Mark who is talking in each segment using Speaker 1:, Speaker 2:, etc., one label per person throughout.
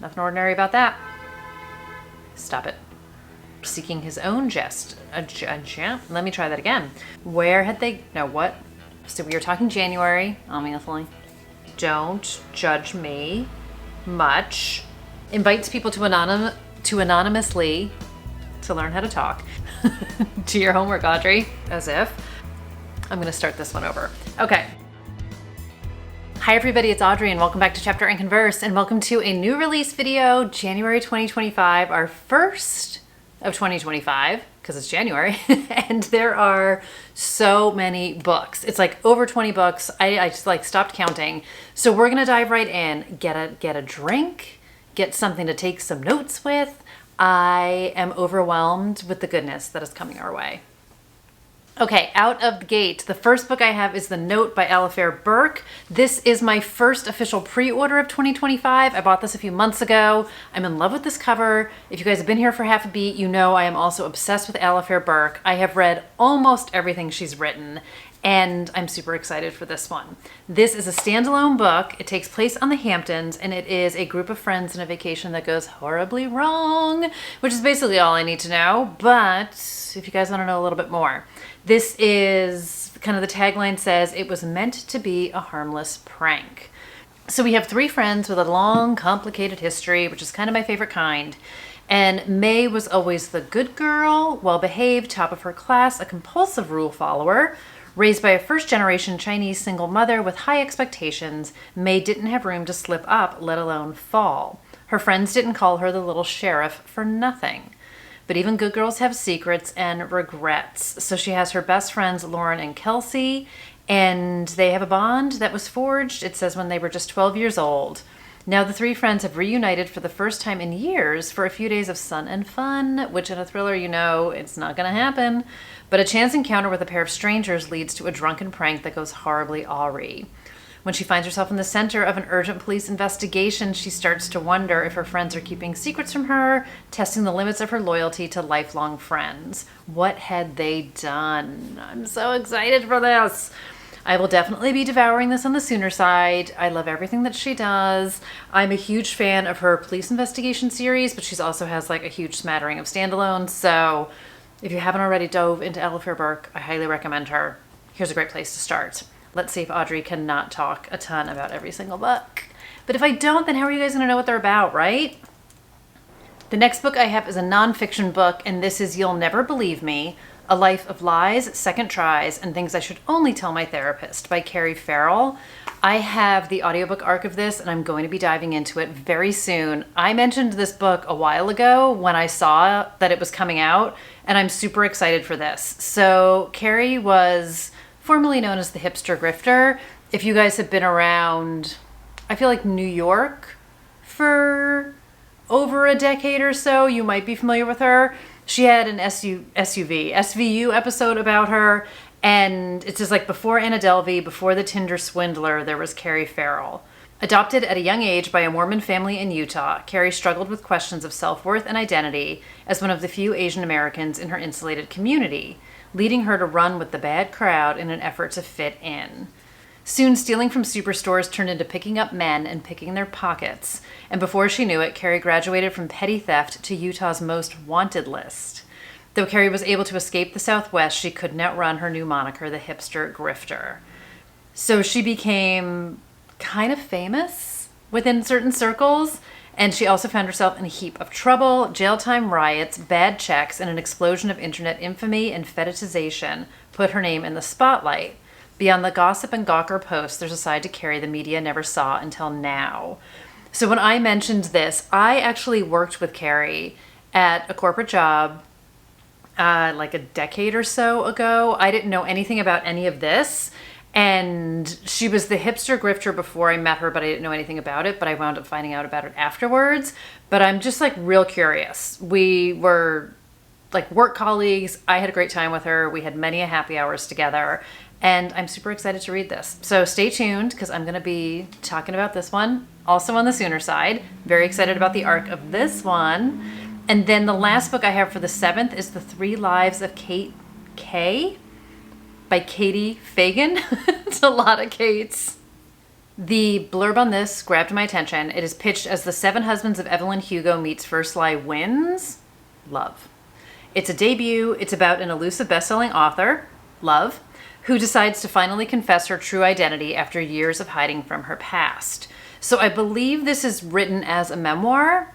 Speaker 1: Nothing ordinary about that. Stop it. Seeking his own jest. Let me try that again. Where had they... No, what? So we were talking January, obviously. Don't judge me much. Invites people to anonymously to learn how to talk. Do your homework, Audrey. As if. I'm going to start this one over. Okay. Hi everybody, it's Audrey and welcome back to Chapter and Converse and welcome to a new release video, January 2025, our first of 2025, because it's January, and there are so many books. It's like over 20 books. I just like stopped counting. So we're gonna dive right in, get a drink, get something to take some notes with. I am overwhelmed with the goodness that is coming our way. Okay, out of the gate, the first book I have is The Note by Alafair Burke. This is my first official pre-order of 2025. I bought this a few months ago. I'm in love with this cover. If you guys have been here for half a beat, you know I am also obsessed with Alafair Burke. I have read almost everything she's written, and I'm super excited for this one. This is a standalone book. It takes place on the Hamptons, and it is a group of friends on a vacation that goes horribly wrong, which is basically all I need to know. But if you guys want to know a little bit more, this is kind of the tagline says, it was meant to be a harmless prank. So we have three friends with a long, complicated history, which is kind of my favorite kind. And May was always the good girl, well-behaved, top of her class, a compulsive rule follower. Raised by a first-generation Chinese single mother with high expectations, May didn't have room to slip up, let alone fall. Her friends didn't call her the little sheriff for nothing. But even good girls have secrets and regrets. So she has her best friends, Lauren and Kelsey, and they have a bond that was forged, it says, when they were just 12 years old. Now the three friends have reunited for the first time in years for a few days of sun and fun, which in a thriller, you know, it's not going to happen. But a chance encounter with a pair of strangers leads to a drunken prank that goes horribly awry. When she finds herself in the center of an urgent police investigation, she starts to wonder if her friends are keeping secrets from her, testing the limits of her loyalty to lifelong friends. What had they done? I'm so excited for this. I will definitely be devouring this on the sooner side. I love everything that she does. I'm a huge fan of her police investigation series, but she also has like a huge smattering of standalones. So if you haven't already dove into Alafair Burke, I highly recommend her. Here's a great place to start. Let's see if Audrey cannot talk a ton about every single book. But if I don't, then how are you guys going to know what they're about, right? The next book I have is a nonfiction book, and this is You'll Never Believe Me, A Life of Lies, Second Tries, and Things I Should Only Tell My Therapist by Carrie Farrell. I have the audiobook arc of this, and I'm going to be diving into it very soon. I mentioned this book a while ago when I saw that it was coming out, and I'm super excited for this. So Carrie was formerly known as the hipster grifter. If you guys have been around, I feel like New York for over a decade or so, you might be familiar with her. She had an SVU episode about her, and it's just like before Anna Delvey, before the Tinder swindler, there was Carrie Farrell. Adopted at a young age by a Mormon family in Utah, Carrie struggled with questions of self-worth and identity as one of the few Asian Americans in her insulated community, leading her to run with the bad crowd in an effort to fit in. Soon, stealing from superstores turned into picking up men and picking their pockets. And before she knew it, Carrie graduated from petty theft to Utah's most wanted list. Though Carrie was able to escape the Southwest, she couldn't outrun her new moniker, the hipster grifter. So she became kind of famous within certain circles, and she also found herself in a heap of trouble, jail time, riots, bad checks, and an explosion of internet infamy and fetishization put her name in the spotlight. Beyond the gossip and gawker posts, there's a side to Carrie the media never saw until now. So when I mentioned this, I actually worked with Carrie at a corporate job like a decade or so ago. I didn't know anything about any of this. And she was the hipster grifter before I met her, but I didn't know anything about it. But I wound up finding out about it afterwards. But I'm just like real curious. We were like work colleagues. I had a great time with her. We had many happy hours together. And I'm super excited to read this. So stay tuned because I'm going to be talking about this one also on the sooner side. Very excited about the arc of this one. And then the last book I have for the 7th is The 3 Lives of Kate K by Katie Fagan. It's a lot of Kates. The blurb on this grabbed my attention. It is pitched as The Seven Husbands of Evelyn Hugo meets First Lie Wins. Love. It's a debut. It's about an elusive best-selling author, love, who decides to finally confess her true identity after years of hiding from her past. So I believe this is written as a memoir,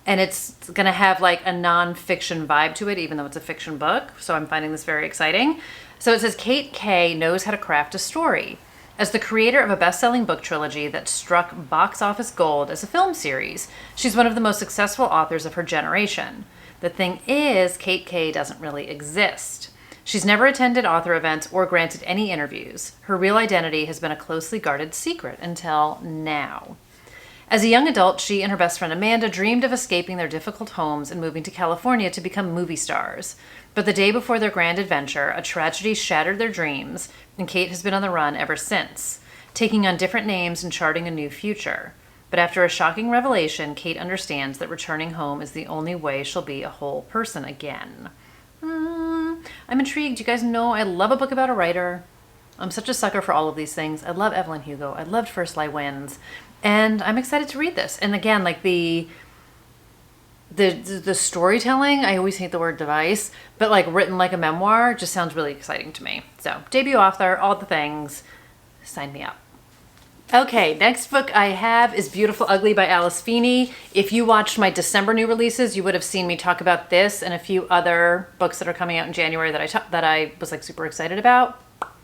Speaker 1: and it's going to have like a non-fiction vibe to it, even though it's a fiction book. So I'm finding this very exciting. So it says, Kate Kay knows how to craft a story. As the creator of a best-selling book trilogy that struck box office gold as a film series, she's one of the most successful authors of her generation. The thing is, Kate Kay doesn't really exist. She's never attended author events or granted any interviews. Her real identity has been a closely guarded secret until now. As a young adult, she and her best friend Amanda dreamed of escaping their difficult homes and moving to California to become movie stars. But the day before their grand adventure, a tragedy shattered their dreams, and Kate has been on the run ever since, taking on different names and charting a new future. But after a shocking revelation, Kate understands that returning home is the only way she'll be a whole person again. I'm intrigued. You guys know I love a book about a writer. I'm such a sucker for all of these things. I love Evelyn Hugo. I loved First Lie Wins. And I'm excited to read this. And again, like the storytelling, I always hate the word device, but like written like a memoir just sounds really exciting to me. So debut author, all the things, sign me up. Okay, next book I have is Beautiful Ugly by Alice Feeney. If you watched my December new releases, you would have seen me talk about this and a few other books that are coming out in January that I was like super excited about.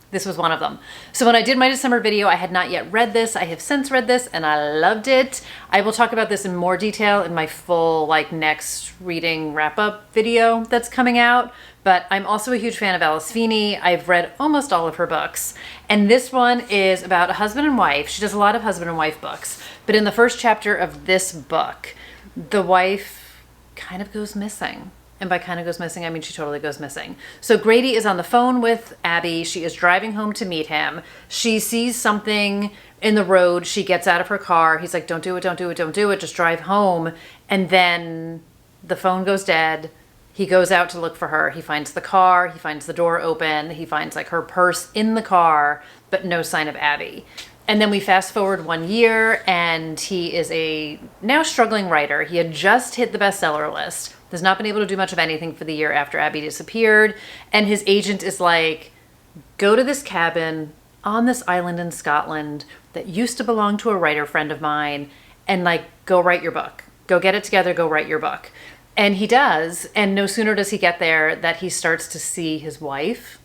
Speaker 1: This was one of them. So when I did my December video, I had not yet read this. I have since read this and I loved it. I will talk about this in more detail in my full like next reading wrap-up video that's coming out. But I'm also a huge fan of Alice Feeney. I've read almost all of her books. And this one is about a husband and wife. She does a lot of husband and wife books. But in the first chapter of this book, the wife kind of goes missing. And by kind of goes missing, I mean she totally goes missing. So Grady is on the phone with Abby. She is driving home to meet him. She sees something in the road. She gets out of her car. He's like, don't do it, don't do it, don't do it. Just drive home. And then the phone goes dead. He goes out to look for her. He finds the car. He finds the door open. He finds like her purse in the car, but no sign of Abby. And then we fast forward 1 year and he is a now struggling writer. He had just hit the bestseller list. Has not been able to do much of anything for the year after Abby disappeared. And his agent is like, go to this cabin on this island in Scotland that used to belong to a writer friend of mine and like, go write your book. Go get it together, go write your book. And he does. And no sooner does he get there that he starts to see his wife.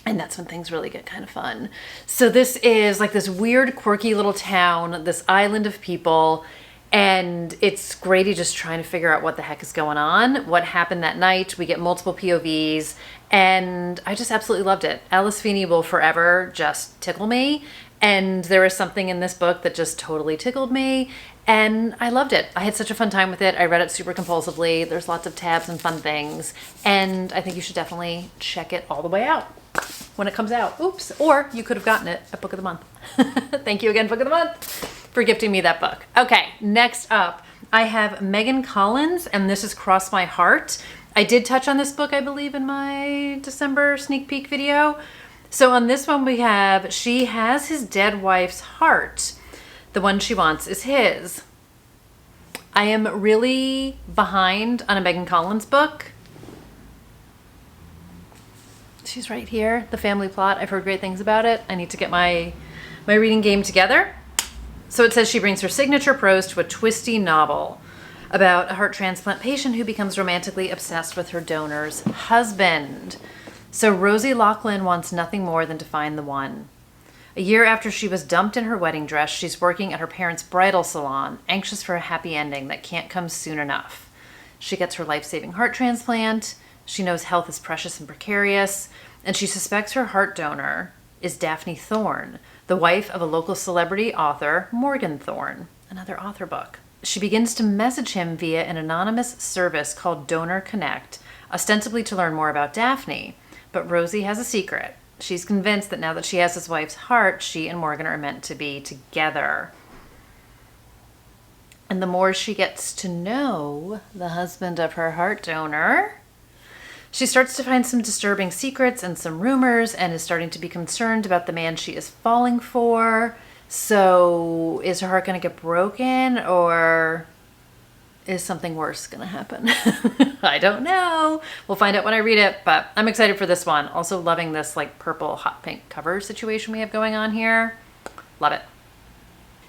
Speaker 1: And that's when things really get kind of fun. So this is like this weird, quirky little town, this island of people. And it's Grady just trying to figure out what the heck is going on, what happened that night. We get multiple POVs, and I just absolutely loved it. Alice Feeney will forever just tickle me, and there is something in this book that just totally tickled me, and I loved it. I had such a fun time with it. I read it super compulsively. There's lots of tabs and fun things, and I think you should definitely check it all the way out when it comes out. Oops. Or you could have gotten it at Book of the Month. Thank you again, Book of the Month, for gifting me that book. Okay, next up, I have Megan Collins, and this is Cross My Heart. I did touch on this book, I believe, in my December sneak peek video. So on this one we have, she has his dead wife's heart. The one she wants is his. I am really behind on a Megan Collins book. She's right here, The Family Plot. I've heard great things about it. I need to get my reading game together. So it says she brings her signature prose to a twisty novel about a heart transplant patient who becomes romantically obsessed with her donor's husband. So Rosie Loughlin wants nothing more than to find the one. A year after she was dumped in her wedding dress, she's working at her parents' bridal salon, anxious for a happy ending that can't come soon enough. She gets her life-saving heart transplant. She knows health is precious and precarious, and she suspects her heart donor is Daphne Thorne, the wife of a local celebrity author, Morgan Thorne, another author book. She begins to message him via an anonymous service called Donor Connect, ostensibly to learn more about Daphne. But Rosie has a secret. She's convinced that now that she has his wife's heart, she and Morgan are meant to be together. And the more she gets to know the husband of her heart donor, she starts to find some disturbing secrets and some rumors, and is starting to be concerned about the man she is falling for. So is her heart going to get broken, or is something worse going to happen? I don't know. We'll find out when I read it, but I'm excited for this one. Also loving this like purple hot pink cover situation we have going on here. Love it.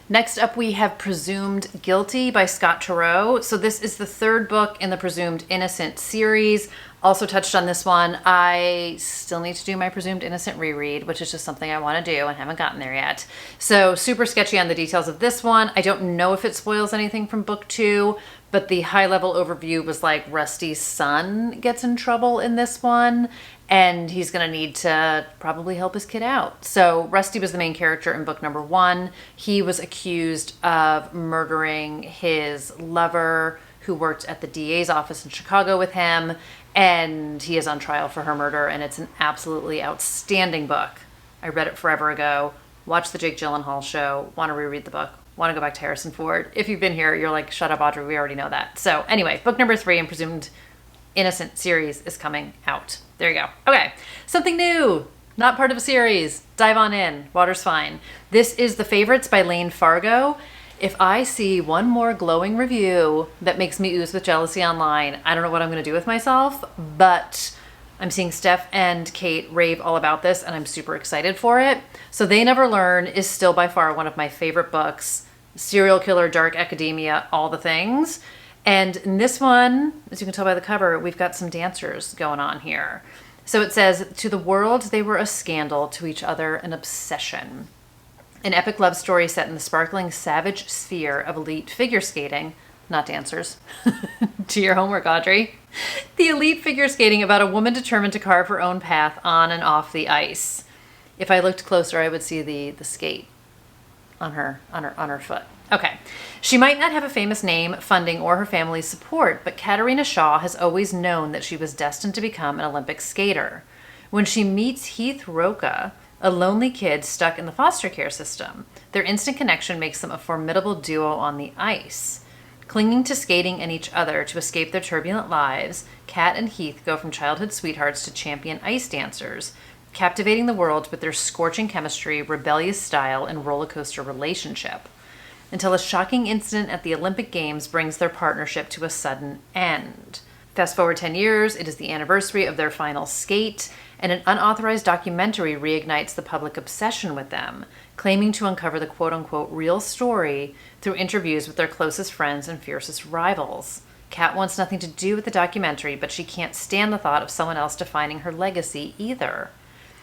Speaker 1: Next up, we have Presumed Guilty by Scott Turow. So this is the third book in the Presumed Innocent series. Also touched on this one. I still need to do my Presumed Innocent reread, which is just something I want to do and haven't gotten there yet. So super sketchy on the details of this one. I don't know if it spoils anything from book 2, but the high level overview was like Rusty's son gets in trouble in this one, and he's going to need to probably help his kid out. So Rusty was the main character in book number 1. He was accused of murdering his lover who worked at the DA's office in Chicago with him, and he is on trial for her murder, and it's an absolutely outstanding book. I read it forever ago, watched the Jake Gyllenhaal show, want to reread the book, want to go back to Harrison Ford. If you've been here, you're like, shut up, Audrey, we already know that. So anyway, book number 3 in Presumed Innocent series is coming out. There you go. Okay, something new, not part of a series. Dive on in. Water's fine. This is The Favorites by Lane Fargo. If I see one more glowing review that makes me ooze with jealousy online, I don't know what I'm going to do with myself, but I'm seeing Steph and Kate rave all about this, and I'm super excited for it. So They Never Learn is still by far one of my favorite books. Serial killer, dark academia, all the things. And in this one, as you can tell by the cover, we've got some dancers going on here. So it says, to the world, they were a scandal, to each other, an obsession. An epic love story set in the sparkling, savage sphere of elite figure skating, not dancers. Do your homework, Audrey. The elite figure skating about a woman determined to carve her own path on and off the ice. If I looked closer, I would see the skate on her foot. Okay. She might not have a famous name, funding, or her family's support, but Katerina Shaw has always known that she was destined to become an Olympic skater. When she meets Heath Roca, a lonely kid stuck in the foster care system, their instant connection makes them a formidable duo on the ice. Clinging to skating and each other to escape their turbulent lives, Kat and Heath go from childhood sweethearts to champion ice dancers, captivating the world with their scorching chemistry, rebellious style, and roller coaster relationship. Until a shocking incident at the Olympic Games brings their partnership to a sudden end. Fast forward 10 years, it is the anniversary of their final skate, and an unauthorized documentary reignites the public obsession with them, claiming to uncover the quote-unquote real story through interviews with their closest friends and fiercest rivals. Kat wants nothing to do with the documentary, but she can't stand the thought of someone else defining her legacy either.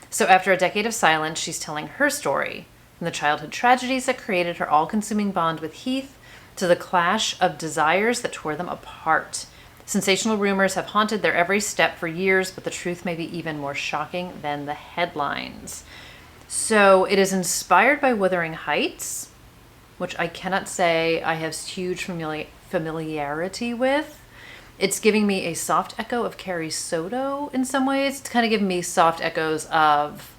Speaker 1: So after a decade of silence, she's telling her story, from the childhood tragedies that created her all-consuming bond with Heath to the clash of desires that tore them apart. Sensational rumors have haunted their every step for years, but the truth may be even more shocking than the headlines. So it is inspired by Wuthering Heights, which I cannot say I have huge familiarity with. It's giving me a soft echo of Carrie Soto in some ways. It's kind of giving me soft echoes of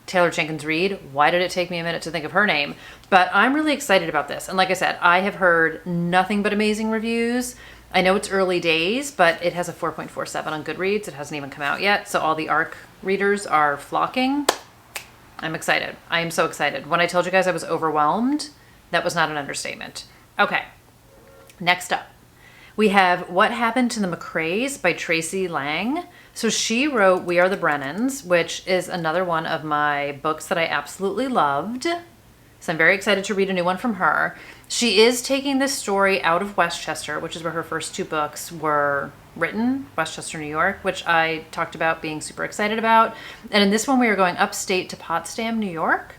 Speaker 1: Taylor Jenkins Reid. Why did it take me a minute to think of her name? But I'm really excited about this. And like I said, I have heard nothing but amazing reviews. I know it's early days, but it has a 4.47 on Goodreads. It hasn't even come out yet. So all the ARC readers are flocking. I'm excited. I am so excited. When I told you guys I was overwhelmed, that was not an understatement. Okay, next up. We have What Happened to the McCraes by Tracy Lang. So she wrote We Are the Brennans, which is another one of my books that I absolutely loved. So I'm very excited to read a new one from her. She is taking this story out of Westchester, which is where her first 2 books were written, Westchester, New York, which I talked about being super excited about. And in this one, we are going upstate to Potsdam, New York.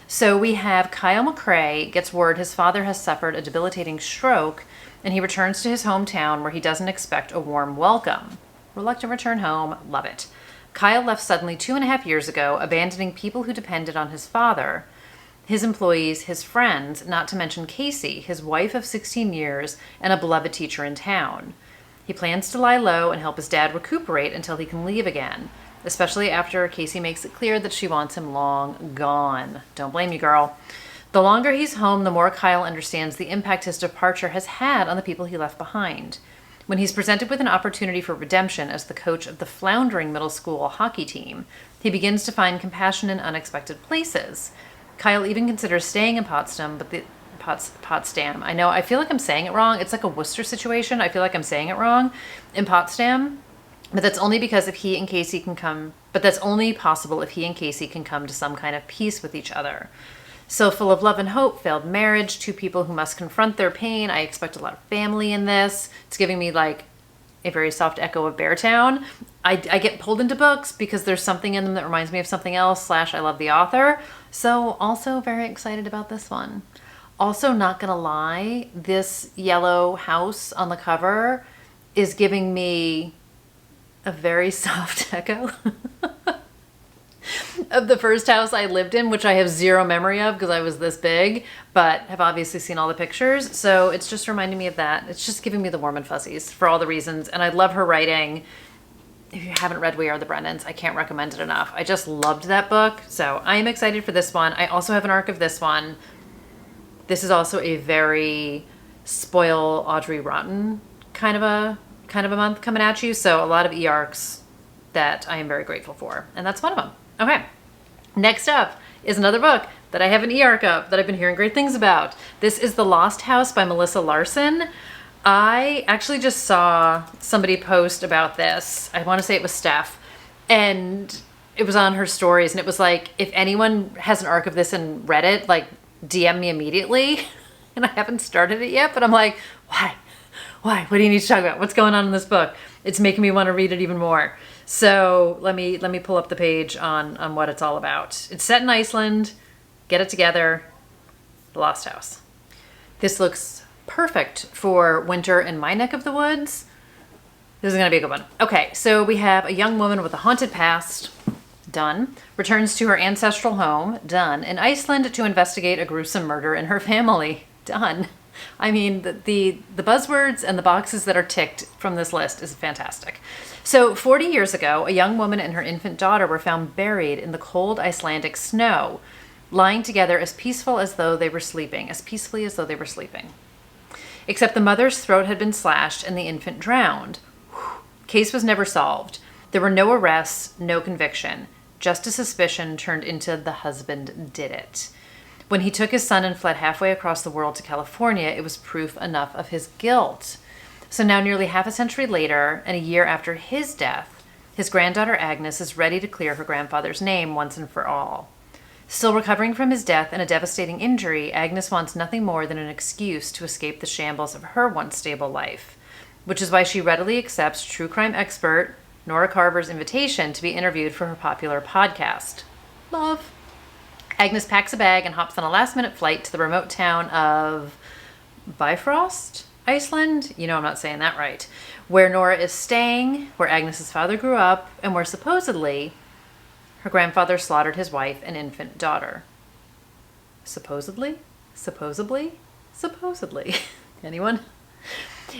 Speaker 1: So we have Kyle McCrae gets word his father has suffered a debilitating stroke, and he returns to his hometown where he doesn't expect a warm welcome. Reluctant return home, love it. Kyle left suddenly 2.5 years ago, abandoning people who depended on his father, his employees, his friends, not to mention Casey, his wife of 16 years and a beloved teacher in town. He plans to lie low and help his dad recuperate until he can leave again, especially after Casey makes it clear that she wants him long gone. Don't blame you, girl. The longer he's home, the more Kyle understands the impact his departure has had on the people he left behind. When he's presented with an opportunity for redemption as the coach of the floundering middle school hockey team, he begins to find compassion in unexpected places. Kyle even considers staying in Potsdam, but Potsdam. I feel like I'm saying it wrong. It's like a Worcester situation. I feel like I'm saying it wrong. In Potsdam. But that's only because if he and Casey can come, but that's only possible if he and Casey can come to some kind of peace with each other. So full of love and hope, failed marriage, two people who must confront their pain. I expect a lot of family in this. It's giving me like a very soft echo of Beartown. I get pulled into books because there's something in them that reminds me of something else, / I love the author. So also very excited about this one. Also, not gonna lie, this yellow house on the cover is giving me a very soft echo of the first house I lived in, which I have zero memory of because I was this big, but have obviously seen all the pictures. So it's just reminding me of that. It's just giving me the warm and fuzzies for all the reasons. And I love her writing. If you haven't read We Are the Brennans, I can't recommend it enough. I just loved that book. So I am excited for this one. I also have an arc of this one. This is also a very spoil Audrey Rotten kind of a month coming at you. So a lot of e-arcs that I am very grateful for. And that's one of them. Okay. Next up is another book that I have an e-arc of that I've been hearing great things about. This is The Lost House by Melissa Larson. I actually just saw somebody post about this. I want to say it was Steph. And it was on her stories. And it was like, if anyone has an arc of this and read it, like DM me immediately. And I haven't started it yet, but I'm like, why? Why? What do you need to talk about? What's going on in this book? It's making me want to read it even more. So let me pull up the page on what it's all about. It's set in Iceland. Get it together. The Lost House. This looks perfect for winter in my neck of the woods. This is going to be a good one. Okay, so we have a young woman with a haunted past, done, returns to her ancestral home, done, in Iceland to investigate a gruesome murder in her family, done. I mean, the buzzwords and the boxes that are ticked from this list is fantastic. So 40 years ago, a young woman and her infant daughter were found buried in the cold Icelandic snow, lying together as peacefully as though they were sleeping. Except the mother's throat had been slashed and the infant drowned. Case was never solved. There were no arrests, no conviction. Just a suspicion turned into the husband did it. When he took his son and fled halfway across the world to California, it was proof enough of his guilt. So now nearly half a century later, and a year after his death, his granddaughter Agnes is ready to clear her grandfather's name once and for all. Still recovering from his death and a devastating injury, Agnes wants nothing more than an excuse to escape the shambles of her once stable life, which is why she readily accepts true crime expert Nora Carver's invitation to be interviewed for her popular podcast. Love. Agnes packs a bag and hops on a last-minute flight to the remote town of Bifrost, Iceland? You know I'm not saying that right. Where Nora is staying, where Agnes's father grew up, and where supposedly her grandfather slaughtered his wife and infant daughter. Supposedly? Anyone?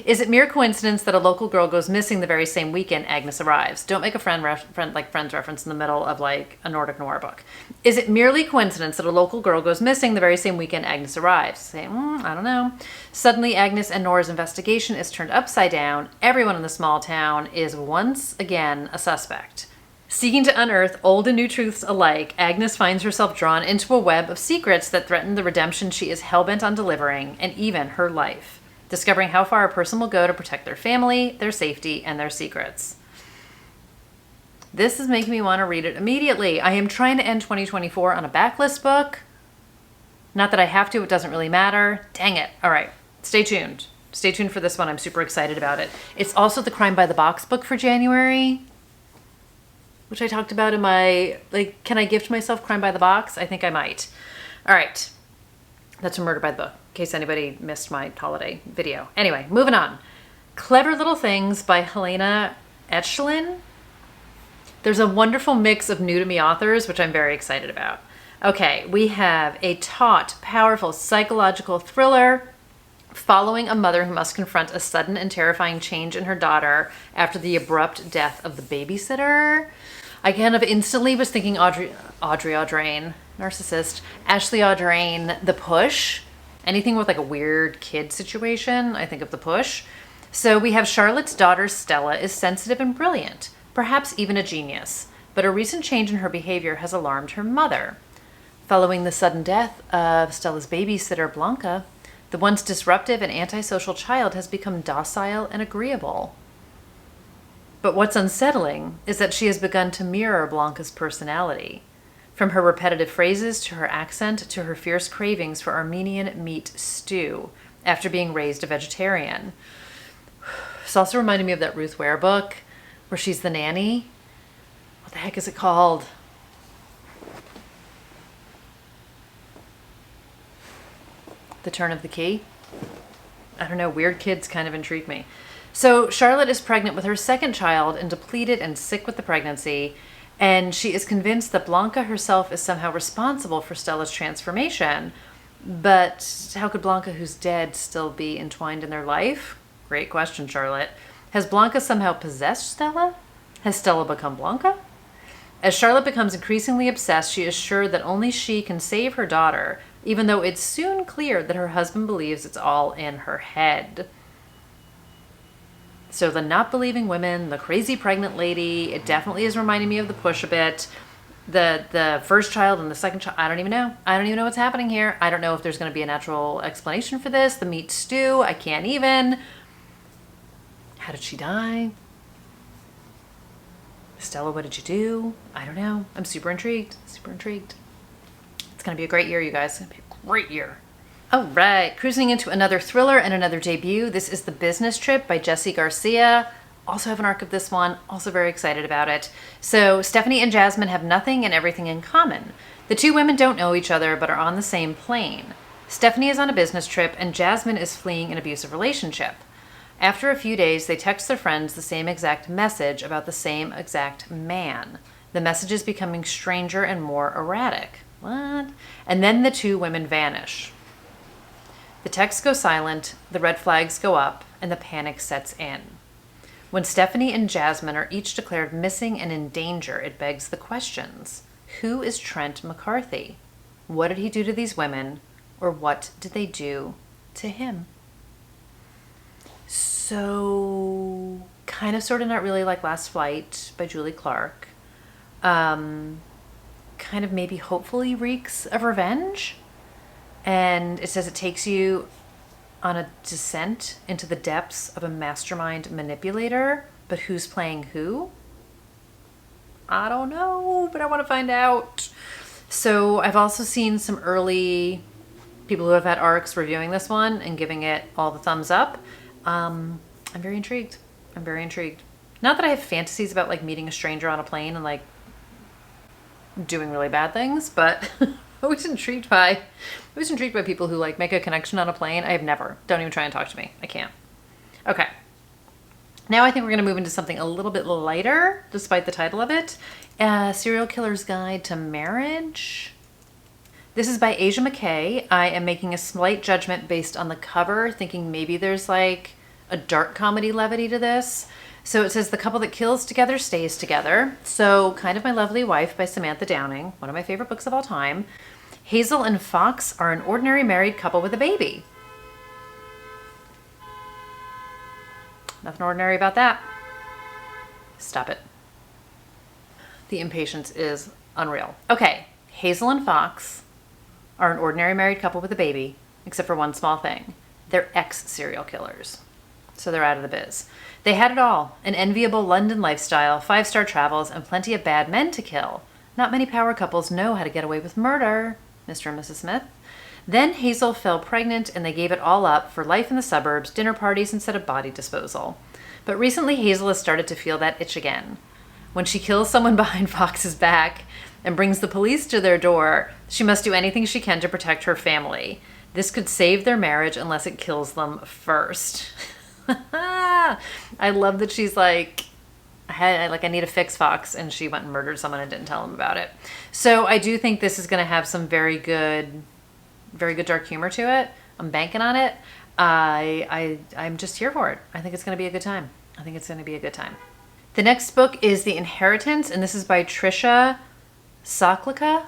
Speaker 1: Is it mere coincidence that a local girl goes missing the very same weekend Agnes arrives? Don't make a friends reference in the middle of like a Nordic noir book. Is it merely coincidence that a local girl goes missing the very same weekend Agnes arrives? Say, I don't know. Suddenly, Agnes and Nora's investigation is turned upside down. Everyone in the small town is once again a suspect. Seeking to unearth old and new truths alike, Agnes finds herself drawn into a web of secrets that threaten the redemption she is hellbent on delivering, and even her life. Discovering how far a person will go to protect their family, their safety, and their secrets. This is making me want to read it immediately. I am trying to end 2024 on a backlist book. Not that I have to, it doesn't really matter. Dang it. All right, stay tuned. Stay tuned for this one. I'm super excited about it. It's also the Crime by the Box book for January, which I talked about in my, can I gift myself Crime by the Box? I think I might. All right. That's a Murder by the Book, in case anybody missed my holiday video. Anyway, moving on. Clever Little Things by Helena Etchlin. There's a wonderful mix of new to me authors, which I'm very excited about. Okay, we have a taut, powerful psychological thriller following a mother who must confront a sudden and terrifying change in her daughter after the abrupt death of the babysitter. I kind of instantly was thinking Audrey Audrain, narcissist, Ashley Audrain, The Push. Anything with like a weird kid situation, I think of The Push. So we have Charlotte's daughter Stella is sensitive and brilliant, perhaps even a genius, but a recent change in her behavior has alarmed her mother. Following the sudden death of Stella's babysitter, Blanca, the once disruptive and antisocial child has become docile and agreeable. But what's unsettling is that she has begun to mirror Blanca's personality. From her repetitive phrases to her accent to her fierce cravings for Armenian meat stew after being raised a vegetarian. This also reminded me of that Ruth Ware book where she's the nanny. What the heck is it called? The Turn of the Key? I don't know, weird kids kind of intrigue me. So Charlotte is pregnant with her second child and depleted and sick with the pregnancy, and she is convinced that Blanca herself is somehow responsible for Stella's transformation. But how could Blanca, who's dead, still be entwined in their life? Great question, Charlotte. Has Blanca somehow possessed Stella? Has Stella become Blanca? As Charlotte becomes increasingly obsessed, she is sure that only she can save her daughter, even though it's soon clear that her husband believes it's all in her head. So the not believing women, the crazy pregnant lady, it definitely is reminding me of The Push a bit. The first child and the second child, I don't even know. I don't even know what's happening here. I don't know if there's going to be a natural explanation for this. The meat stew, I can't even. How did she die? Stella, what did you do? I don't know. I'm super intrigued. Super intrigued. It's going to be a great year, you guys. It's going to be a great year. All right. Cruising into another thriller and another debut. This is The Business Trip by Jessie Garcia. Also have an arc of this one. Also very excited about it. So Stephanie and Jasmine have nothing and everything in common. The two women don't know each other but are on the same plane. Stephanie is on a business trip and Jasmine is fleeing an abusive relationship. After a few days, they text their friends the same exact message about the same exact man. The message is becoming stranger and more erratic. What? And then the two women vanish. The texts go silent, the red flags go up, and the panic sets in. When Stephanie and Jasmine are each declared missing and in danger, it begs the questions. Who is Trent McCarthy? What did he do to these women? Or what did they do to him? So, kind of, sort of, not really like Last Flight by Julie Clark. Kind of maybe hopefully reeks of revenge. And it says it takes you on a descent into the depths of a mastermind manipulator. But who's playing who? I don't know, but I want to find out. So I've also seen some early people who have had arcs reviewing this one and giving it all the thumbs up. I'm very intrigued. I'm very intrigued. Not that I have fantasies about like meeting a stranger on a plane and like doing really bad things, but I was intrigued by people who like make a connection on a plane. I have never. Don't even try and talk to me. I can't. Okay. Now I think we're going to move into something a little bit lighter, despite the title of it. Serial Killer's Guide to Marriage. This is by Asia McCae. I am making a slight judgment based on the cover, thinking maybe there's like a dark comedy levity to this. So it says the couple that kills together stays together. So Kind of My Lovely Wife by Samantha Downing, one of my favorite books of all time. Hazel and Fox are an ordinary married couple with a baby. Nothing ordinary about that. Stop it. The impatience is unreal. Okay, Hazel and Fox are an ordinary married couple with a baby, except for one small thing. They're ex-serial killers. So they're out of the biz. They had it all. An enviable London lifestyle, 5-star travels, and plenty of bad men to kill. Not many power couples know how to get away with murder, Mr. and Mrs. Smith. Then Hazel fell pregnant and they gave it all up for life in the suburbs, dinner parties instead of body disposal. But recently Hazel has started to feel that itch again. When she kills someone behind Fox's back and brings the police to their door, she must do anything she can to protect her family. This could save their marriage unless it kills them first. I love that she's like, I need to fix Fox, and she went and murdered someone and didn't tell him about it. So I do think this is going to have some very good dark humor to it. I'm banking on it. I'm just here for it. I think it's going to be a good time. The next book is The Inheritance, and this is by Trisha Saklicka.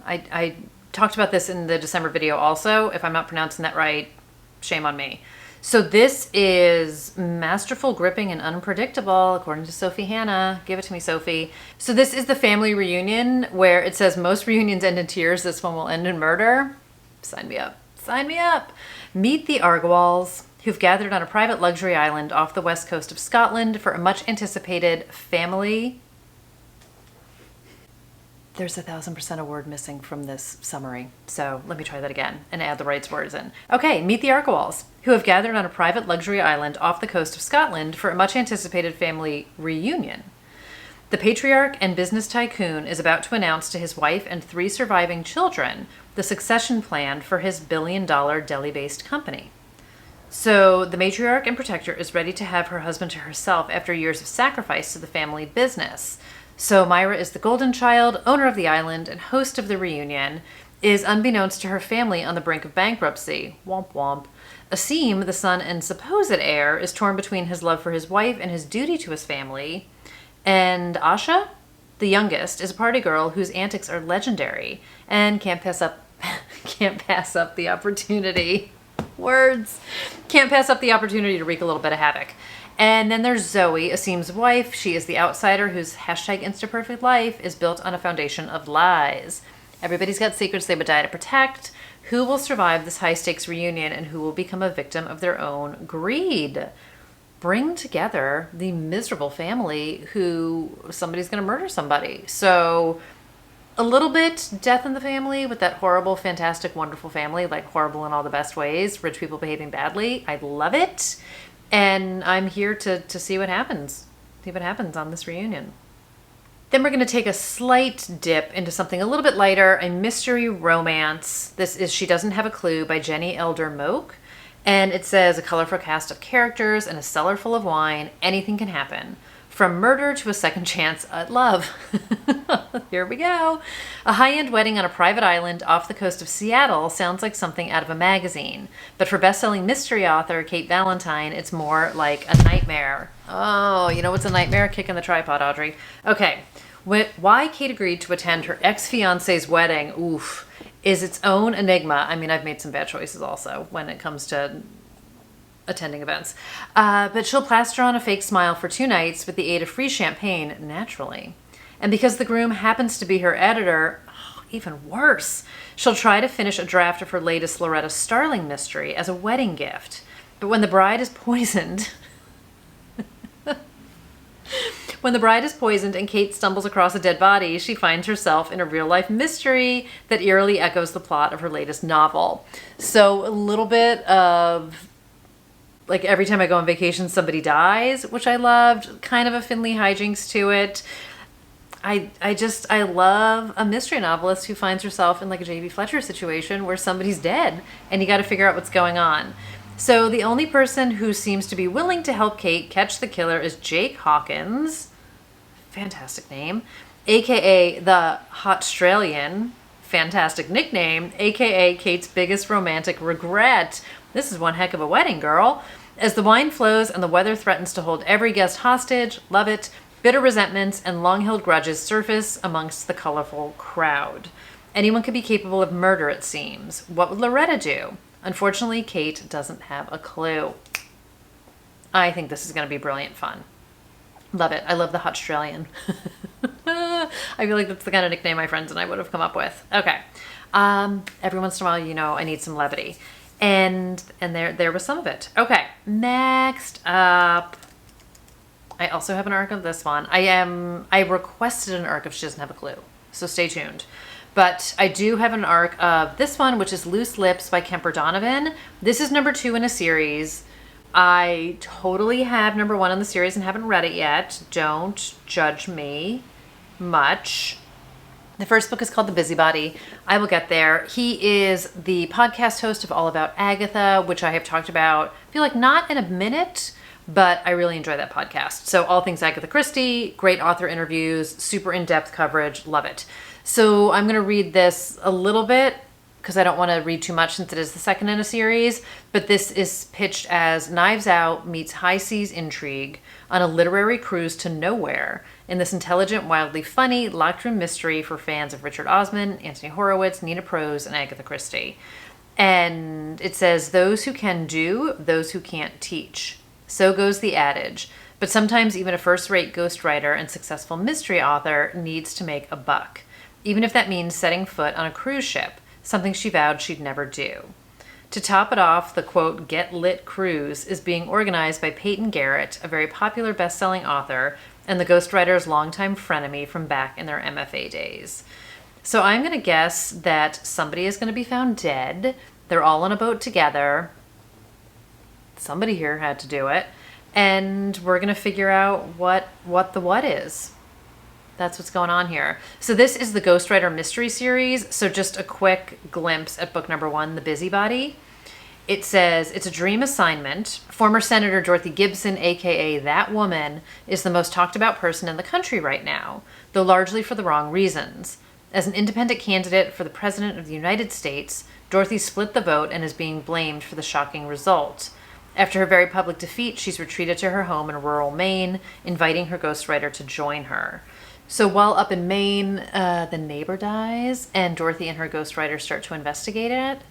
Speaker 1: I talked about this in the December video also. If I'm not pronouncing that right, shame on me. So this is masterful, gripping, and unpredictable, according to Sophie Hannah. Give it to me, Sophie. So this is the family reunion where it says most reunions end in tears. This one will end in murder. Sign me up. Sign me up. Meet the Argywalls, who've gathered on a private luxury island off the west coast of Scotland for a much anticipated family. There's 1,000% a word missing from this summary. So let me try that again and add the right words in. Okay, meet the Argywalls, who have gathered on a private luxury island off the coast of Scotland for a much anticipated family reunion. The patriarch and business tycoon is about to announce to his wife and 3 surviving children the succession plan for his billion-dollar Delhi-based company. So the matriarch and protector is ready to have her husband to herself after years of sacrifice to the family business. So Myra is the golden child, owner of the island, and host of the reunion, is unbeknownst to her family on the brink of bankruptcy. Womp womp. Asim, the son and supposed heir, is torn between his love for his wife and his duty to his family. And Asha, the youngest, is a party girl whose antics are legendary and can't pass up the opportunity. Words. Can't pass up the opportunity to wreak a little bit of havoc. And then there's Zoe, Asim's wife. She is the outsider whose #InstaPerfect life is built on a foundation of lies. Everybody's got secrets they would die to protect. Who will survive this high-stakes reunion and who will become a victim of their own greed? Bring together the miserable family who somebody's going to murder somebody. So a little bit death in the family with that horrible, fantastic, wonderful family, like horrible in all the best ways, rich people behaving badly. I love it. And I'm here to see what happens. See what happens on this reunion. Then we're going to take a slight dip into something a little bit lighter, a mystery romance. This is She Doesn't Have a Clue by Jenny Elder Moak. And it says a colorful cast of characters and a cellar full of wine. Anything can happen. From murder to a second chance at love. Here we go. A high-end wedding on a private island off the coast of Seattle sounds like something out of a magazine. But for best-selling mystery author Kate Valentine, it's more like a nightmare. Oh, you know what's a nightmare? Kicking the tripod, Audrey. Okay. Why Kate agreed to attend her ex-fiance's wedding, oof, is its own enigma. I mean, I've made some bad choices also when it comes to attending events. But she'll plaster on a fake smile for 2 nights with the aid of free champagne, naturally. And because the groom happens to be her editor, even worse, she'll try to finish a draft of her latest Loretta Starling mystery as a wedding gift. But when the bride is poisoned... When the bride is poisoned and Kate stumbles across a dead body, she finds herself in a real-life mystery that eerily echoes the plot of her latest novel. So a little bit of... like every time I go on vacation, somebody dies, which I loved. Kind of a Finley hijinks to it. I love a mystery novelist who finds herself in like a J.B. Fletcher situation where somebody's dead and you got to figure out what's going on. So the only person who seems to be willing to help Kate catch the killer is Jake Hawkins. Fantastic name. AKA the Hotstralian. Fantastic nickname. AKA Kate's biggest romantic regret. This is one heck of a wedding, girl. As the wine flows and the weather threatens to hold every guest hostage, love it, bitter resentments and long-held grudges surface amongst the colorful crowd. Anyone could be capable of murder, it seems. What would Loretta do? Unfortunately, Kate doesn't have a clue. I think this is going to be brilliant fun. Love it. I love the Hotstralian. I feel like that's the kind of nickname my friends and I would have come up with. Okay. Every once in a while, you know, I need some levity. And there was some of it. Okay, next up, I also have an arc of this one. I requested an arc of She Doesn't Have a Clue, so stay tuned. But I do have an arc of this one, which is Loose Lips by Kemper Donovan. This is number 2 in a series. I totally have number 1 in the series and haven't read it yet. Don't judge me much. The first book is called The Busybody. I will get there. He is the podcast host of All About Agatha, which I have talked about, I feel like not in a minute, but I really enjoy that podcast. So all things Agatha Christie, great author interviews, super in-depth coverage, love it. So I'm going to read this a little bit because I don't want to read too much since it is the second in a series, but this is pitched as Knives Out meets High Seas Intrigue on a literary cruise to nowhere in this intelligent, wildly funny, locked room mystery for fans of Richard Osman, Anthony Horowitz, Nina Prose, and Agatha Christie. And it says, those who can do, those who can't teach. So goes the adage. But sometimes even a first-rate ghostwriter and successful mystery author needs to make a buck, even if that means setting foot on a cruise ship, something she vowed she'd never do. To top it off, the quote, Get Lit cruise is being organized by Peyton Garrett, a very popular best-selling author, and the ghostwriter's longtime frenemy from back in their MFA days. So I'm going to guess that somebody is going to be found dead. They're all on a boat together. Somebody here had to do it. And we're going to figure out what the what is. That's what's going on here. So this is the Ghostwriter Mystery Series. So just a quick glimpse at book number 1, The Busybody. It says, it's a dream assignment. Former Senator Dorothy Gibson, aka That Woman, is the most talked about person in the country right now, though largely for the wrong reasons. As an independent candidate for the President of the United States, Dorothy split the vote and is being blamed for the shocking result. After her very public defeat, she's retreated to her home in rural Maine, inviting her ghostwriter to join her. So while up in Maine, the neighbor dies, and Dorothy and her ghostwriter start to investigate it,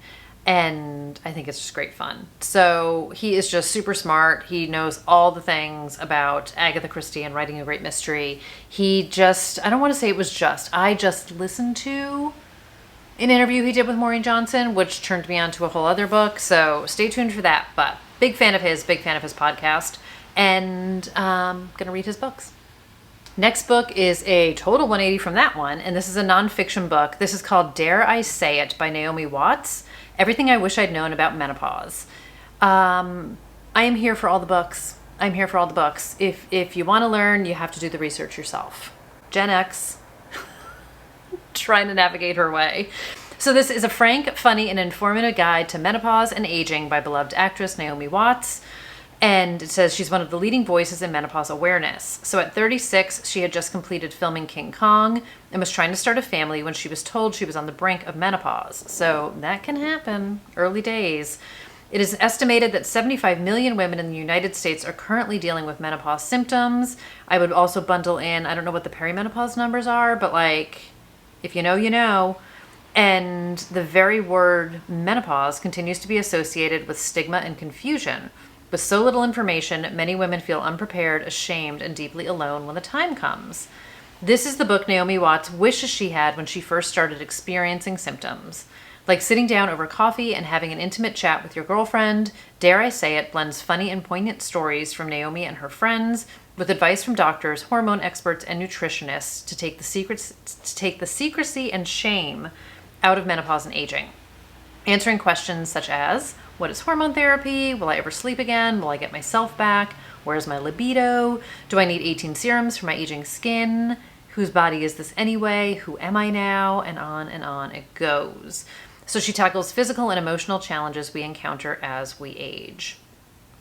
Speaker 1: and I think it's just great fun. So he is just super smart. He knows all the things about Agatha Christie and writing a great mystery. He just, I don't want to say it was just, I just listened to an interview he did with Maureen Johnson, which turned me on to a whole other book. So stay tuned for that. But big fan of his podcast, and I'm going to read his books. Next book is a total 180 from that one, and this is a nonfiction book. This is called Dare I Say It by Naomi Watts. Everything I Wish I'd Known About Menopause. I am here for all the books. I'm here for all the books. If you want to learn, you have to do the research yourself. Gen X, trying to navigate her way. So this is a frank, funny, and informative guide to menopause and aging by beloved actress Naomi Watts. And it says she's one of the leading voices in menopause awareness. So at 36, she had just completed filming King Kong and was trying to start a family when she was told she was on the brink of menopause. So that can happen. Early days. It is estimated that 75 million women in the United States are currently dealing with menopause symptoms. I would also bundle in, I don't know what the perimenopause numbers are, but like, if you know, you know. And the very word menopause continues to be associated with stigma and confusion. With so little information, many women feel unprepared, ashamed, and deeply alone when the time comes. This is the book Naomi Watts wishes she had when she first started experiencing symptoms. Like sitting down over coffee and having an intimate chat with your girlfriend, Dare I Say It blends funny and poignant stories from Naomi and her friends with advice from doctors, hormone experts, and nutritionists to take the secrecy and shame out of menopause and aging. Answering questions such as, what is hormone therapy? Will I ever sleep again? Will I get myself back? Where's my libido? Do I need 18 serums for my aging skin? Whose body is this anyway? Who am I now? And on it goes. So she tackles physical and emotional challenges we encounter as we age.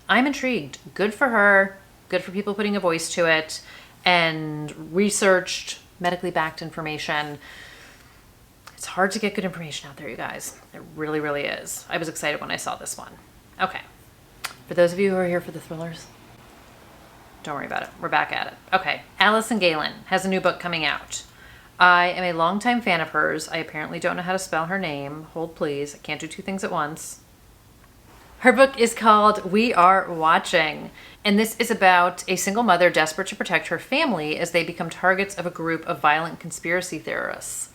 Speaker 1: I'm intrigued. Good for her. Good for people putting a voice to it and researched, medically backed information. It's hard to get good information out there, you guys. It really, really is. I was excited when I saw this one. Okay. For those of you who are here for the thrillers, don't worry about it. We're back at it. Okay. Alison Galen has a new book coming out. I am a longtime fan of hers. I apparently don't know how to spell her name. Hold please. I can't do two things at once. Her book is called We Are Watching. And this is about a single mother desperate to protect her family as they become targets of a group of violent conspiracy theorists.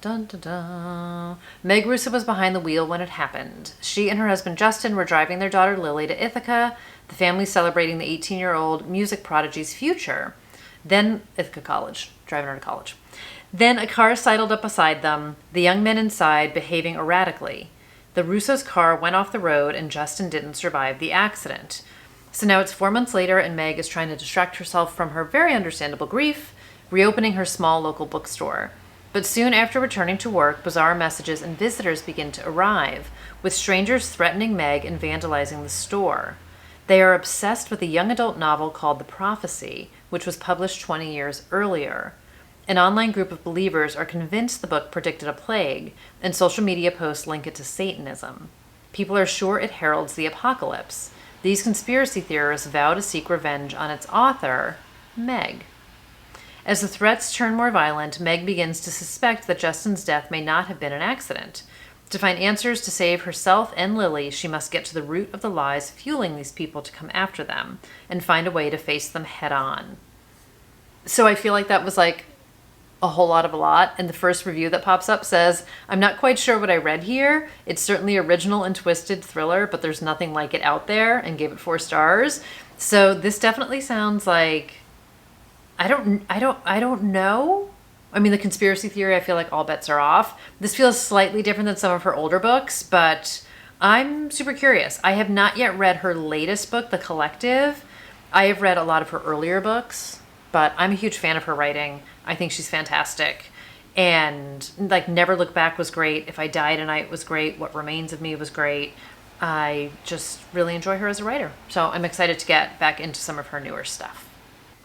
Speaker 1: Dun, dun, dun. Meg Russo was behind the wheel when it happened. She and her husband Justin were driving their daughter Lily to Ithaca, the family celebrating the 18-year-old music prodigy's future. Then, Ithaca College, driving her to college. Then a car sidled up beside them, the young men inside behaving erratically. The Russo's car went off the road and Justin didn't survive the accident. So now it's 4 months later and Meg is trying to distract herself from her very understandable grief, reopening her small local bookstore. But soon after returning to work, bizarre messages and visitors begin to arrive, with strangers threatening Meg and vandalizing the store. They are obsessed with a young adult novel called The Prophecy, which was published 20 years earlier. An online group of believers are convinced the book predicted a plague, and social media posts link it to Satanism. People are sure it heralds the apocalypse. These conspiracy theorists vow to seek revenge on its author, Meg. As the threats turn more violent, Meg begins to suspect that Justin's death may not have been an accident. To find answers to save herself and Lily, she must get to the root of the lies fueling these people to come after them and find a way to face them head on. So I feel like that was like a whole lot of a lot. And the first review that pops up says, I'm not quite sure what I read here. It's certainly original and twisted thriller, but there's nothing like it out there, and gave it 4 stars. So this definitely sounds like, I don't know. I mean, the conspiracy theory, I feel like all bets are off. This feels slightly different than some of her older books, but I'm super curious. I have not yet read her latest book, The Collective. I have read a lot of her earlier books, but I'm a huge fan of her writing. I think she's fantastic. And like Never Look Back was great. If I Die Tonight was great. What Remains of Me was great. I just really enjoy her as a writer. So I'm excited to get back into some of her newer stuff.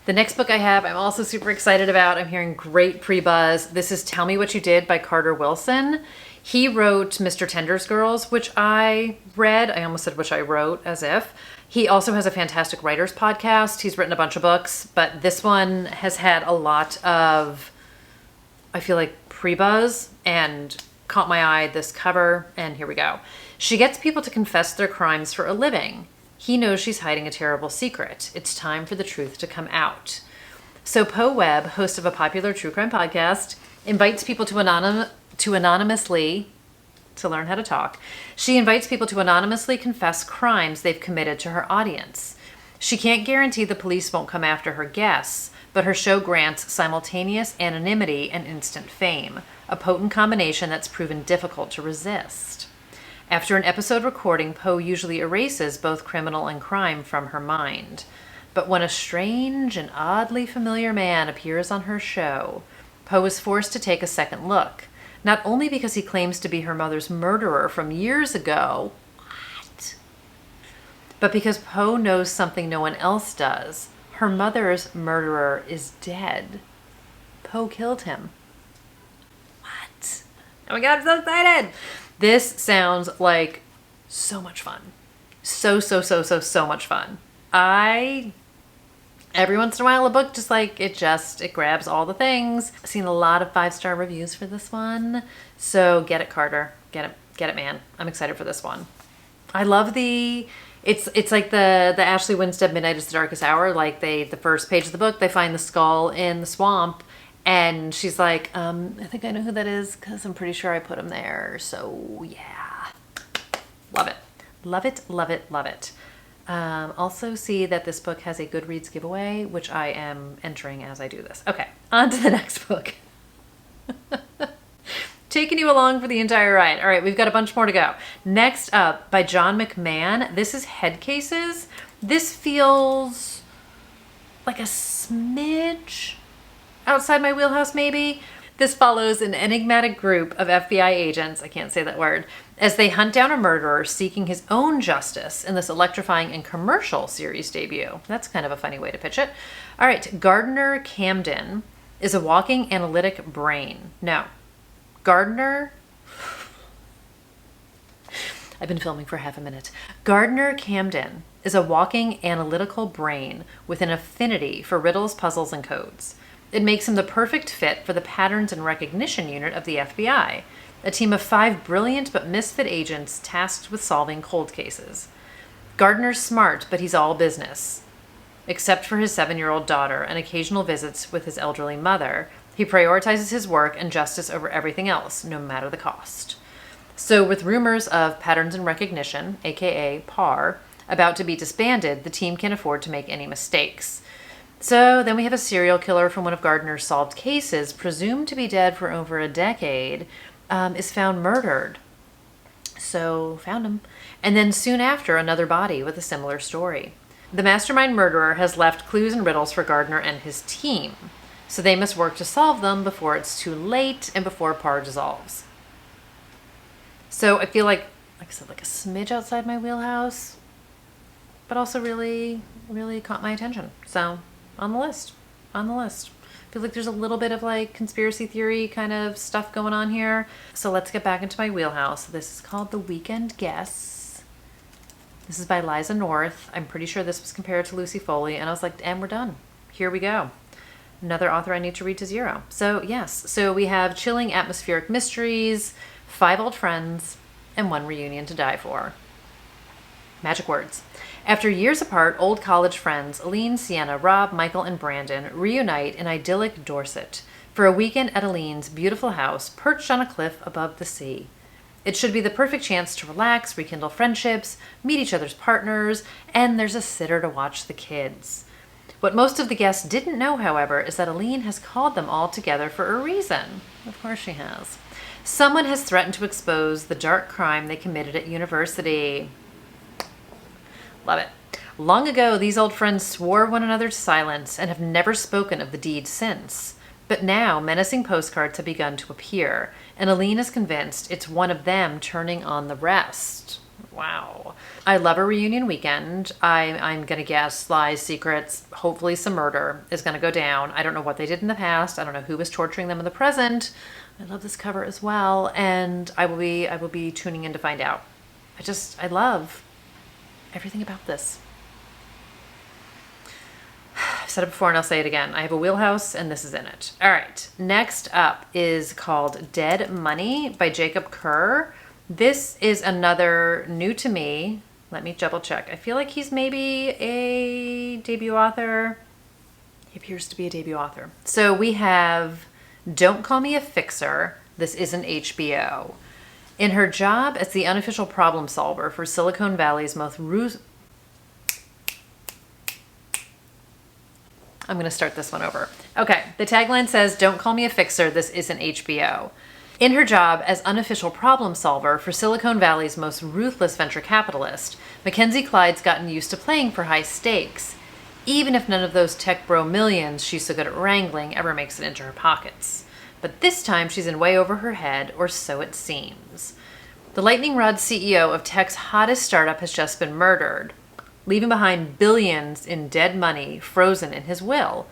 Speaker 1: The next book I have, I'm also super excited about. I'm hearing great pre-buzz. This is Tell Me What You Did by Carter Wilson. He wrote Mr. Tender's Girls, which I read. I almost said which I wrote, as if. He also has a fantastic writer's podcast. He's written a bunch of books, but this one has had a lot of, I feel like, pre-buzz, and caught my eye, this cover, and here we go. She gets people to confess their crimes for a living. He knows she's hiding a terrible secret. It's time for the truth to come out. So Poe Webb, host of a popular true crime podcast, invites people to anonymously, to learn how to talk. She invites people to anonymously confess crimes they've committed to her audience. She can't guarantee the police won't come after her guests, but her show grants simultaneous anonymity and instant fame, a potent combination that's proven difficult to resist. After an episode recording, Poe usually erases both criminal and crime from her mind. But when a strange and oddly familiar man appears on her show, Poe is forced to take a second look, not only because he claims to be her mother's murderer from years ago, but because Poe knows something no one else does. Her mother's murderer is dead. Poe killed him. What? Oh my God, I'm so excited! This sounds like so much fun. So much fun. Every once in a while, a book just like, it grabs all the things. I've seen a lot of 5-star reviews for this one. So get it, Carter. Get it, man. I'm excited for this one. I love it's like the Ashley Winstead Midnight is the Darkest Hour. Like the first page of the book, they find the skull in the swamp. And she's like, I think I know who that is because I'm pretty sure I put him there. So yeah, love it. Love it, love it, love it. Also see that this book has a Goodreads giveaway, which I am entering as I do this. Okay, on to the next book. Taking you along for the entire ride. All right, we've got a bunch more to go. Next up, by John McMahon. This is Head Cases. This feels like a smidge outside my wheelhouse, maybe. This follows an enigmatic group of FBI agents, I can't say that word, as they hunt down a murderer seeking his own justice in this electrifying and commercial series debut. That's kind of a funny way to pitch it. All right, Gardner Camden is a walking analytic brain. No, Gardner... I've been filming for half a minute. Gardner Camden is a walking analytical brain with an affinity for riddles, puzzles, and codes. It makes him the perfect fit for the Patterns and Recognition Unit of the FBI, a team of 5 brilliant but misfit agents tasked with solving cold cases. Gardner's smart, but he's all business. Except for his 7-year-old daughter and occasional visits with his elderly mother, he prioritizes his work and justice over everything else, no matter the cost. So with rumors of Patterns and Recognition, aka PAR, about to be disbanded, the team can't afford to make any mistakes. So then we have a serial killer from one of Gardner's solved cases, presumed to be dead for over a decade, is found murdered. So found him. And then soon after, another body with a similar story. The mastermind murderer has left clues and riddles for Gardner and his team. So they must work to solve them before it's too late and before PAR dissolves. So I feel like I said, like a smidge outside my wheelhouse, but also really, really caught my attention. So on the list. I feel like there's a little bit of like conspiracy theory kind of stuff going on here. So let's get back into my wheelhouse. This is called The Weekend Guess. This is by Liza North. I'm pretty sure this was compared to Lucy Foley, and I was like, and we're done. Here we go. Another author I need to read to zero. So yes, so we have chilling atmospheric mysteries, 5 old friends, and 1 reunion to die for. Magic words. After years apart, old college friends Aline, Sienna, Rob, Michael, and Brandon reunite in idyllic Dorset for a weekend at Aline's beautiful house perched on a cliff above the sea. It should be the perfect chance to relax, rekindle friendships, meet each other's partners, and there's a sitter to watch the kids. What most of the guests didn't know, however, is that Aline has called them all together for a reason. Of course she has. Someone has threatened to expose the dark crime they committed at university. Love it. Long ago, these old friends swore one another to silence and have never spoken of the deed since. But now, menacing postcards have begun to appear, and Aline is convinced it's one of them turning on the rest. Wow. I love a reunion weekend. I'm going to guess lies, secrets, hopefully some murder is going to go down. I don't know what they did in the past. I don't know who was torturing them in the present. I love this cover as well, and I will be tuning in to find out. I love everything about this. I've said it before and I'll say it again. I have a wheelhouse and this is in it. All right. Next up is called Dead Money by Jacob Kerr. This is another new to me. Let me double check. I feel like he's maybe a debut author. He appears to be a debut author. So we have Don't Call Me a Fixer. This isn't HBO. In her job as the unofficial problem solver for Silicon Valley's most I'm going to start this one over. Okay, the tagline says, "Don't call me a fixer, this isn't HBO." In her job as unofficial problem solver for Silicon Valley's most ruthless venture capitalist, Mackenzie Clyde's gotten used to playing for high stakes, even if none of those tech bro millions she's so good at wrangling ever makes it into her pockets. But this time she's in way over her head, or so it seems. The lightning rod CEO of tech's hottest startup has just been murdered, leaving behind billions in dead money frozen in his will.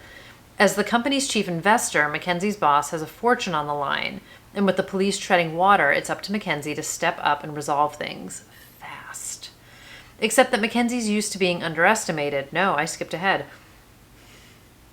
Speaker 1: As the company's chief investor, Mackenzie's boss has a fortune on the line, and with the police treading water, it's up to Mackenzie to step up and resolve things fast. Except that Mackenzie's used to being underestimated. No, I skipped ahead.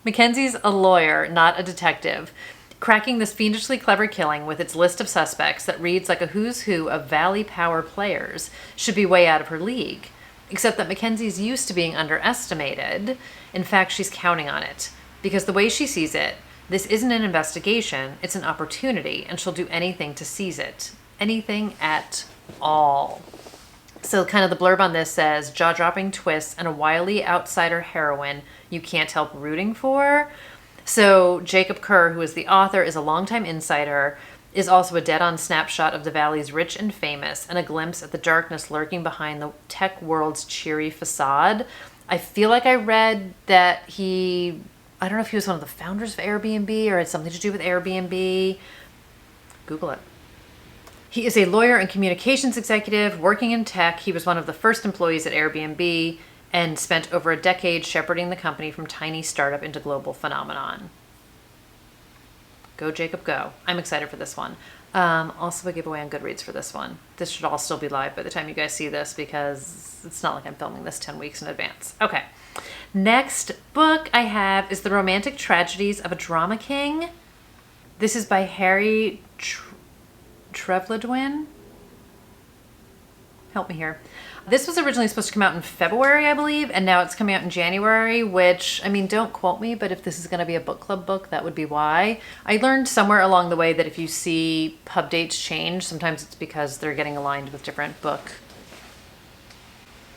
Speaker 1: Mackenzie's a lawyer, not a detective, cracking this fiendishly clever killing with its list of suspects that reads like a who's who of Valley Power players should be way out of her league. Except that Mackenzie's used to being underestimated. In fact, she's counting on it. Because the way she sees it, this isn't an investigation, it's an opportunity, and she'll do anything to seize it. Anything at all. So kind of the blurb on this says, jaw-dropping twists and a wily outsider heroine you can't help rooting for. So Jacob Kerr, who is the author, is a longtime insider, is also a dead-on snapshot of the Valley's rich and famous, and a glimpse at the darkness lurking behind the tech world's cheery facade. I feel like I read that I don't know if he was one of the founders of Airbnb or had something to do with Airbnb. Google it. He is a lawyer and communications executive working in tech. He was one of the first employees at Airbnb and spent over a decade shepherding the company from tiny startup into global phenomenon. Go, Jacob, go. I'm excited for this one. Also a giveaway on Goodreads for this one. This should all still be live by the time you guys see this because it's not like I'm filming this 10 weeks in advance. Okay. Next book I have is The Romantic Tragedies of a Drama King. This is by Harry Trevledwin. Help me here. This was originally supposed to come out in February, I believe, and now it's coming out in January, which, I mean, don't quote me, but if this is going to be a book club book, that would be why. I learned somewhere along the way that if you see pub dates change, sometimes it's because they're getting aligned with different book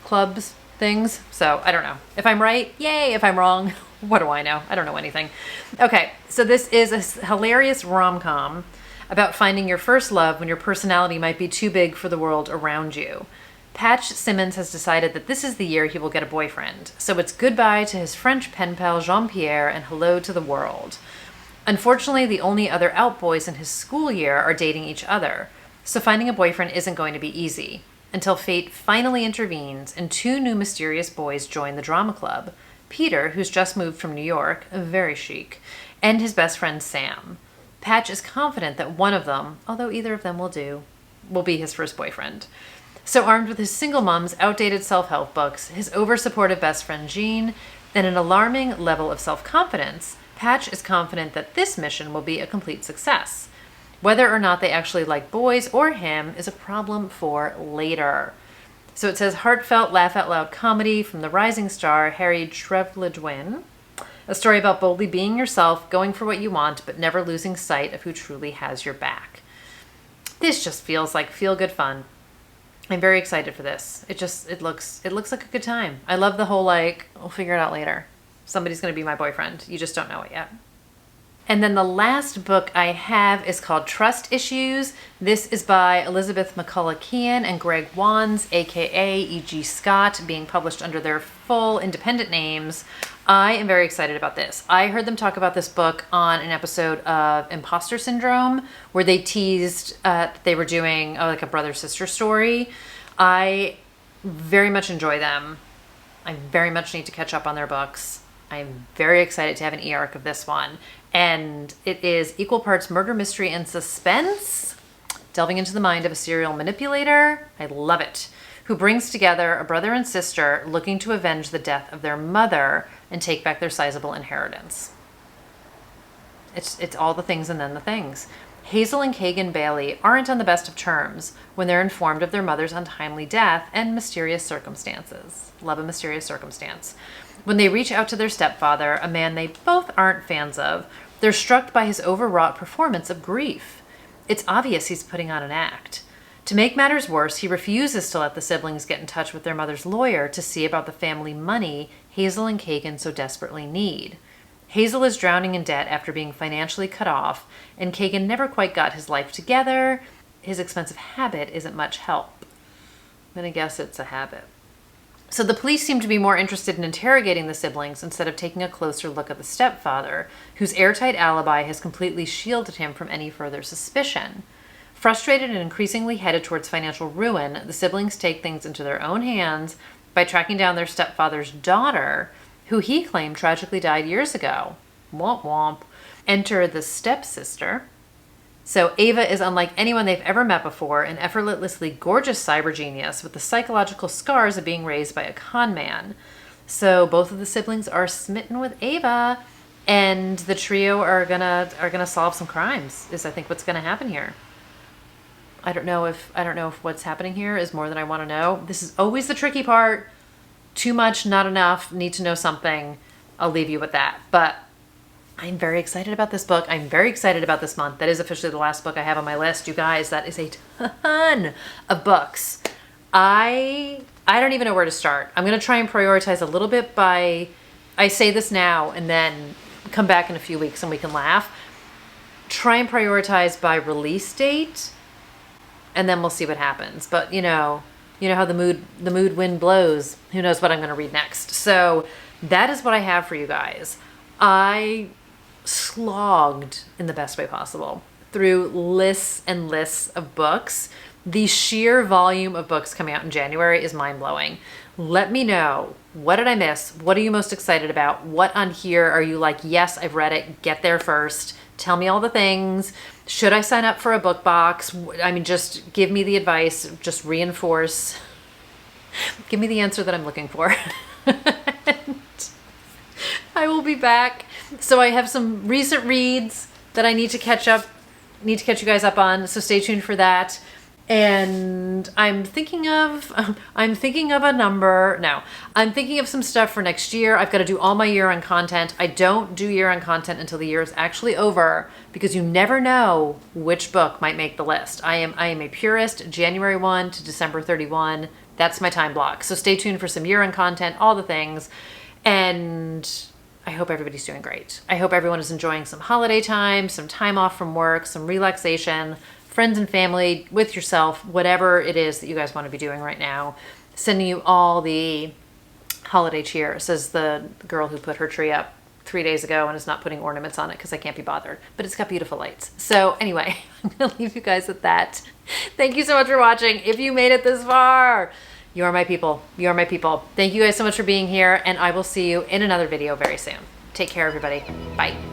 Speaker 1: clubs, things. So I don't know. If I'm right, yay. If I'm wrong, what do I know? I don't know anything. Okay, so this is a hilarious rom-com about finding your first love when your personality might be too big for the world around you. Patch Simmons has decided that this is the year he will get a boyfriend, so it's goodbye to his French pen pal Jean-Pierre and hello to the world. Unfortunately, the only other out boys in his school year are dating each other, so finding a boyfriend isn't going to be easy, until fate finally intervenes and 2 new mysterious boys join the drama club. Peter, who's just moved from New York, very chic, and his best friend Sam. Patch is confident that one of them, although either of them will do, will be his first boyfriend. So armed with his single mom's outdated self-help books, his over-supportive best friend Jean, and an alarming level of self-confidence, Patch is confident that this mission will be a complete success. Whether or not they actually like boys or him is a problem for later. So it says heartfelt, laugh-out-loud comedy from the rising star Harry Trevledwyn. A story about boldly being yourself, going for what you want, but never losing sight of who truly has your back. This just feels like feel-good fun. I'm very excited for this. It looks like a good time. I love the whole like, we'll figure it out later. Somebody's going to be my boyfriend. You just don't know it yet. And then the last book I have is called Trust Issues. This is by Elizabeth McCullough-Kean and Greg Wands, aka E.G. Scott, being published under their full independent names. I am very excited about this. I heard them talk about this book on an episode of Imposter Syndrome, where they teased they were doing like a brother-sister story. I very much enjoy them. I very much need to catch up on their books. I'm very excited to have an e-arc of this one. And it is equal parts murder, mystery, and suspense, delving into the mind of a serial manipulator. I love it. Who brings together a brother and sister looking to avenge the death of their mother and take back their sizable inheritance. It's all the things and then the things. Hazel and Kagan Bailey aren't on the best of terms when they're informed of their mother's untimely death and mysterious circumstances. Love a mysterious circumstance. When they reach out to their stepfather, a man they both aren't fans of, they're struck by his overwrought performance of grief. It's obvious he's putting on an act. To make matters worse, he refuses to let the siblings get in touch with their mother's lawyer to see about the family money Hazel and Kagan so desperately need. Hazel is drowning in debt after being financially cut off, and Kagan never quite got his life together. His expensive habit isn't much help. I'm going to guess it's a habit. So the police seem to be more interested in interrogating the siblings instead of taking a closer look at the stepfather, whose airtight alibi has completely shielded him from any further suspicion. Frustrated and increasingly headed towards financial ruin, the siblings take things into their own hands by tracking down their stepfather's daughter, who he claimed tragically died years ago. Womp womp. Enter the stepsister. So Ava is unlike anyone they've ever met before, an effortlessly gorgeous cyber genius with the psychological scars of being raised by a con man. So both of the siblings are smitten with Ava, and the trio are gonna solve some crimes, is I think what's gonna happen here. I don't know if what's happening here is more than I want to know. This is always the tricky part. Too much, not enough, need to know something. I'll leave you with that. But I'm very excited about this book. I'm very excited about this month. That is officially the last book I have on my list. You guys, that is a ton of books. I don't even know where to start. I'm going to try and prioritize a little bit by, I say this now and then come back in a few weeks and we can laugh. Try and prioritize by release date, and then we'll see what happens. But you know how the mood wind blows. Who knows what I'm going to read next. So that is what I have for you guys. I slogged, in the best way possible, through lists and lists of books. The sheer volume of books coming out in January is mind-blowing. Let me know, what did I miss? What are you most excited about? What on here are you like, yes, I've read it, get there first. Tell me all the things. Should I sign up for a book box? I mean, just give me the advice, just reinforce. Give me the answer that I'm looking for. And I will be back. So I have some recent reads that I need to catch you guys up on. So stay tuned for that. And I'm thinking of a number. No, I'm thinking of some stuff for next year. I've got to do all my year-end content. I don't do year-end content until the year is actually over, because you never know which book might make the list. I am a purist. January 1 to December 31. That's my time block. So stay tuned for some year-end content, all the things. And I hope everybody's doing great. I hope everyone is enjoying some holiday time, some time off from work, some relaxation, friends and family, with yourself, whatever it is that you guys want to be doing right now. Sending you all the holiday cheer, says the girl who put her tree up 3 days ago and is not putting ornaments on it because I can't be bothered. But it's got beautiful lights. So anyway, I'm going to leave you guys at that. Thank you so much for watching. If you made it this far, you are my people. You are my people. Thank you guys so much for being here, and I will see you in another video very soon. Take care, everybody. Bye.